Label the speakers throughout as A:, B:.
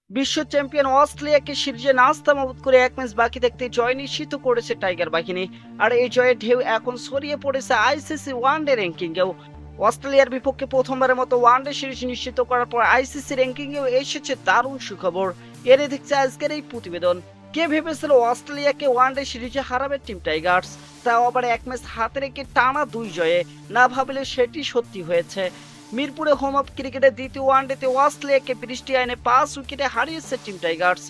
A: বিশ্ব চ্যাম্পিয়ন অস্ট্রেলিয়াকে সিরিজে নাস্তানাবুদ করে এক ম্যাচ বাকি থাকতে জয় নিশ্চিত করেছে টাইগার বাহিনী। আর এই জয়ের ঢেউ এখন ছড়িয়ে পড়েছে আইসিসি ওয়ানডে র্যাঙ্কিংয়েও। অস্ট্রেলিয়ার বিপক্ষে প্রথমবারের মতো ওয়ানডে সিরিজ নিশ্চিত করার পর আইসিসি র্যাঙ্কিংয়েও এসেছে দারুণ সুখবর। এরে দেখছে আজকের এই প্রতিবেদন। কে ভেবেছিল অস্ট্রেলিয়াকে ওয়ানডে সিরিজে হারাবে টিম টাইগার্স, তাও আবার এক ম্যাচ হাতে রেখে টানা 2 জয়ে। না ভাবলে সেটি সত্যি হয়েছে। মিরপুরে হোম অফ ক্রিকেটের দ্বিতীয় ওয়ানডেতে অস্ট্রেলিয়াকে বৃষ্টি আইনে 5 উইকেটে হারিয়েছে টিম টাইগার্স।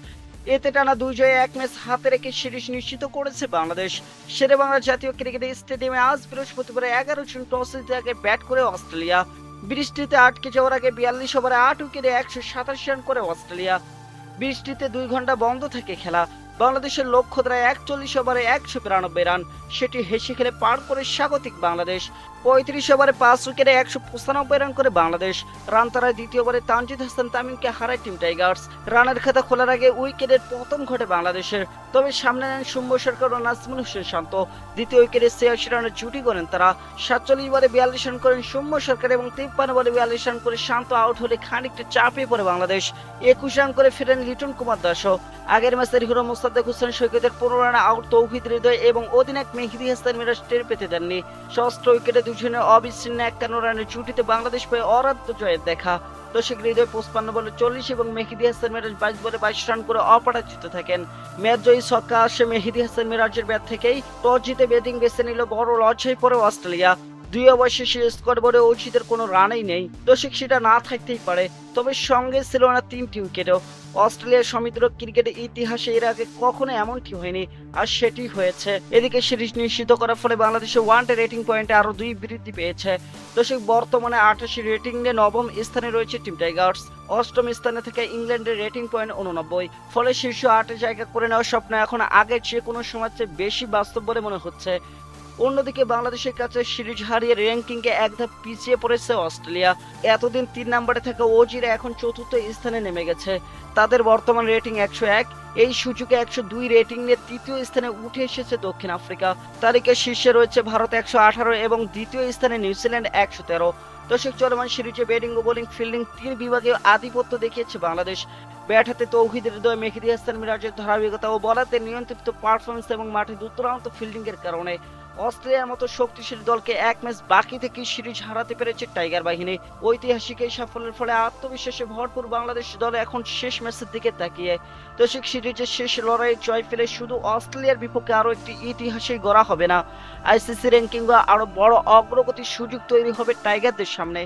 A: এতে টানা 2 জয়ে এক ম্যাচ হাতে রেখে সিরিজ নিশ্চিত করেছে বাংলাদেশ। শেরেবাংলা জাতীয় ক্রিকেট স্টেডিয়ামে আজ বৃহস্পতিবার 11 জুন টসে জিতে আগে ব্যাট করে অস্ট্রেলিয়া। বৃষ্টিতে আটকে যাওয়ার আগে 42 ওভারে 8 উইকেটে 187 রান করে অস্ট্রেলিয়া। বৃষ্টিতে 2 ঘন্টা বন্ধ থাকে খেলা। বাংলাদেশের লক্ষ্য দাঁড়ায় 41 ওভারে 192 রান। সেটি হেসে খেলে পার করে স্বাগতিক বাংলাদেশ। 35 ওভারে 5 উইকেটে 195 রান করে বাংলাদেশ। রান তারায় দ্বিতীয় ওভারে তানজিদ হাসান তামিমকে হারায় টিম টাইগার্স। রানের খাতা খোলার আগে উইকেটের পতন ঘটে বাংলাদেশের। তবে সামনে নেন সৌম্য সরকার ও নাজমুল হোসেন শান্ত। দ্বিতীয় উইকেটে 86 রানের জুটি করেন তারা। 47 বলে 42 রান করেন সৌম্য সরকার এবং 53 বলে 42 রান করে শান্ত আউট হলে খানিকটা চাপে পড়ে বাংলাদেশ। 21 রান করে ফেরেন লিটন কুমার দাসও। আগের ম্যাচের হিরো মোস্তাক হোসেন সৈকতের 15 রানে আউট তৌহিদ হৃদয় এবং অধিনায়ক মেহেদী হাসান মিরাজ টের পেতে দেননি। ষষ্ঠ উইকেটে দুজনের অবিচ্ছিন্ন 51 রানের জুটিতে বাংলাদেশ পেয়ে অরাধ্য জয়ের দেখা। দর্শক হৃদয় 55 বলে 40 এবং মেহেদী হাসান মিরাজ 22 বলে 22 রান করে অপরাজিত থাকেন। ম্যাচ জয়ী ছক্কা আসে মেহেদী হাসান মিরাজের ব্যাট থেকেই। টস জিতে ব্যাটিং বেছে নিল বড় লজ্জায় পড়ে অস্ট্রেলিয়া। 2 ওভার শেষে স্কোরবোর্ডে অর্জিতের কোনো রানই নেই। দর্শক সেটা না থাকতেই পারে, তবে সঙ্গে ছিল না 3টি উইকেটও। অস্ট্রেলিয়ার সমৃদ্ধ ক্রিকেটের ইতিহাসে এর আগে কখনো এমনটি হয়নি, আর সেটি হয়েছে। এদিকে সিরিজ নিশ্চিত করার ফলে বাংলাদেশের ওয়ানডে রেটিং পয়েন্টে আরো 2 বৃদ্ধি পেয়েছে। দর্শক বর্তমানে 88 রেটিং নিয়ে নবম স্থানে রয়েছে টিম টাইগার্স। অষ্টম স্থানে থেকে ইংল্যান্ডের রেটিং পয়েন্ট 89। ফলে শীর্ষ 8-এ জায়গা করে নেওয়ার স্বপ্ন এখন আগের যে কোনো সময়ের চেয়ে বেশি বাস্তব বলে মনে হচ্ছে। অন্যদিকে বাংলাদেশের কাছে সিরিজ হারিয়ে র্যাঙ্কিংয়ে এক ধাপ পিছিয়ে পড়েছে অস্ট্রেলিয়া। এতদিন 3 নম্বরে থাকা অজিরা এখন চতুর্থ স্থানে নেমে গেছে। তাদের বর্তমান রেটিং 101। এই সূচকে 102 রেটিং নিয়ে তৃতীয় স্থানে উঠে এসেছে দক্ষিণ আফ্রিকা। তালিকার শীর্ষে রয়েছে ভারত 118 এবং দ্বিতীয় স্থানে নিউজিল্যান্ড 113। দর্শক চলমান সিরিজে ব্যাটিং ও বোলিং ফিল্ডিং 3 বিভাগে আধিপত্য দেখিয়েছে বাংলাদেশ। ব্যাট হাতে তৌহিদ হৃদয় মেহেদী হাসান মিরাজের ধারাবাহিকতা ও বলাতে নিয়ন্ত্রিত পারফরমেন্স এবং মাঠে দুর্দান্ত ফিল্ডিং এর কারণে অস্ট্রেলিয়ার মতো শক্তিশালী দলকে এক ম্যাচ বাকি থেকে সিরিজ হারাতে পেরেছে টাইগার বাহিনী। ঐতিহাসিক এই সাফল্যের ফলে আত্মবিশ্বাসে ভরপুর বাংলাদেশ দল এখন শেষ ম্যাচের দিকে তাকিয়ে। দর্শক সিরিজের শেষ লড়াইয়ে জয় পেলে শুধু অস্ট্রেলিয়ার বিপক্ষে আরো একটি ইতিহাসই গড়া হবে না, আইসিসি র্যাঙ্কিং বা আরো বড় অগ্রগতির সুযোগ তৈরি হবে টাইগারদের সামনে।